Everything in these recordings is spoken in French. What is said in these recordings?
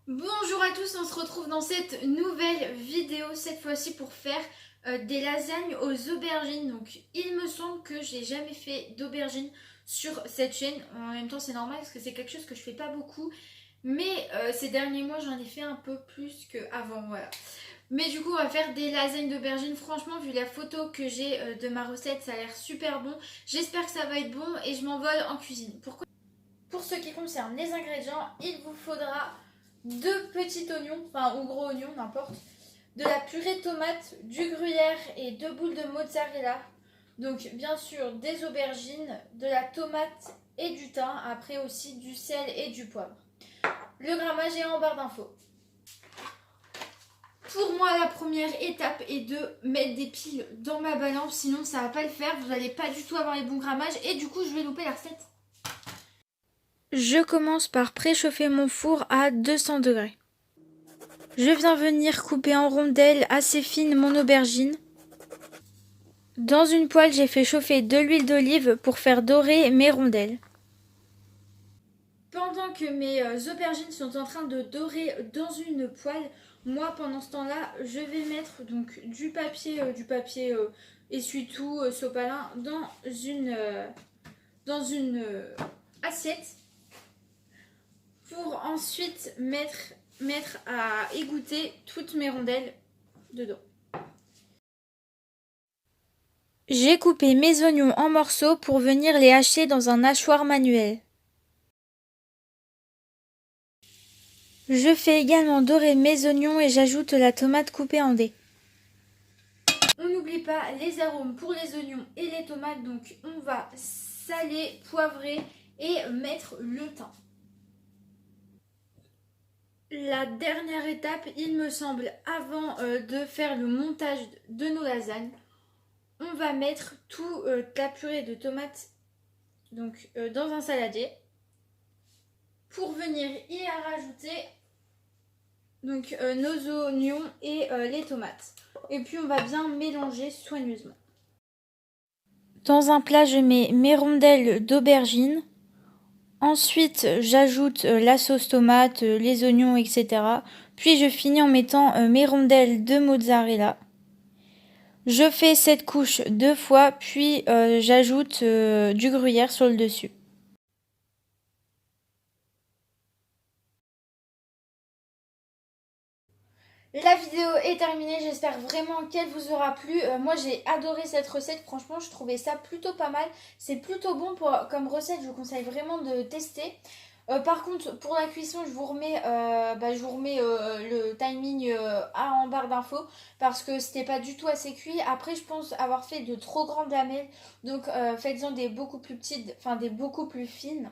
Bonjour à tous, on se retrouve dans cette nouvelle vidéo, cette fois-ci pour faire des lasagnes aux aubergines. Donc il me semble que j'ai jamais fait d'aubergines sur cette chaîne. En même temps c'est normal parce que c'est quelque chose que je fais pas beaucoup. Mais ces derniers mois j'en ai fait un peu plus qu'avant, voilà. Mais du coup on va faire des lasagnes d'aubergines. Franchement vu la photo que j'ai de ma recette, ça a l'air super bon. J'espère que ça va être bon et je m'envole en cuisine. Pour ce qui concerne les ingrédients, il vous faudra 2 petits oignons, enfin ou gros oignons, n'importe, de la purée de tomates, du gruyère et 2 boules de mozzarella. Donc bien sûr des aubergines, de la tomate et du thym, après aussi du sel et du poivre. Le grammage est en barre d'infos. Pour moi, la première étape est de mettre des piles dans ma balance, sinon ça va pas le faire, vous n'allez pas du tout avoir les bons grammages et du coup je vais louper la recette. Je commence par préchauffer mon four à 200 degrés. Je viens venir couper en rondelles assez fines mon aubergine. Dans une poêle, j'ai fait chauffer de l'huile d'olive pour faire dorer mes rondelles. Pendant que mes aubergines sont en train de dorer dans une poêle, moi pendant ce temps-là, je vais mettre donc du papier essuie-tout, sopalin dans une assiette pour ensuite mettre à égoutter toutes mes rondelles dedans. J'ai coupé mes oignons en morceaux pour venir les hacher dans un hachoir manuel. Je fais également dorer mes oignons et j'ajoute la tomate coupée en dés. On n'oublie pas les arômes pour les oignons et les tomates, donc on va saler, poivrer et mettre le thym. La dernière étape, il me semble, avant de faire le montage de nos lasagnes, on va mettre toute la purée de tomates dans un saladier pour venir y rajouter nos oignons et les tomates. Et puis on va bien mélanger soigneusement. Dans un plat, je mets mes rondelles d'aubergine. Ensuite, j'ajoute la sauce tomate, les oignons, etc. Puis je finis en mettant mes rondelles de mozzarella. Je fais cette couche 2 fois, puis j'ajoute du gruyère sur le dessus. La vidéo est terminée, j'espère vraiment qu'elle vous aura plu. Moi j'ai adoré cette recette, franchement je trouvais ça plutôt pas mal. C'est plutôt bon comme recette, je vous conseille vraiment de tester. Par contre pour la cuisson je vous remets le timing en barre d'infos parce que c'était pas du tout assez cuit. Après je pense avoir fait de trop grandes lamelles, donc faites-en des beaucoup plus petites, enfin des beaucoup plus fines.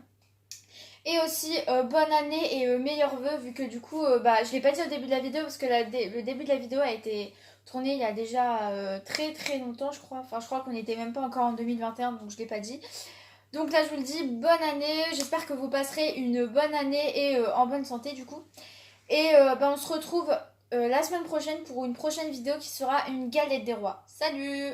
Et aussi bonne année et meilleurs vœux vu que du coup je l'ai pas dit au début de la vidéo parce que le début de la vidéo a été tourné il y a déjà très très longtemps je crois. Enfin je crois qu'on n'était même pas encore en 2021 donc je l'ai pas dit. Donc là je vous le dis, bonne année, j'espère que vous passerez une bonne année et en bonne santé du coup. Et on se retrouve la semaine prochaine pour une prochaine vidéo qui sera une galette des rois. Salut!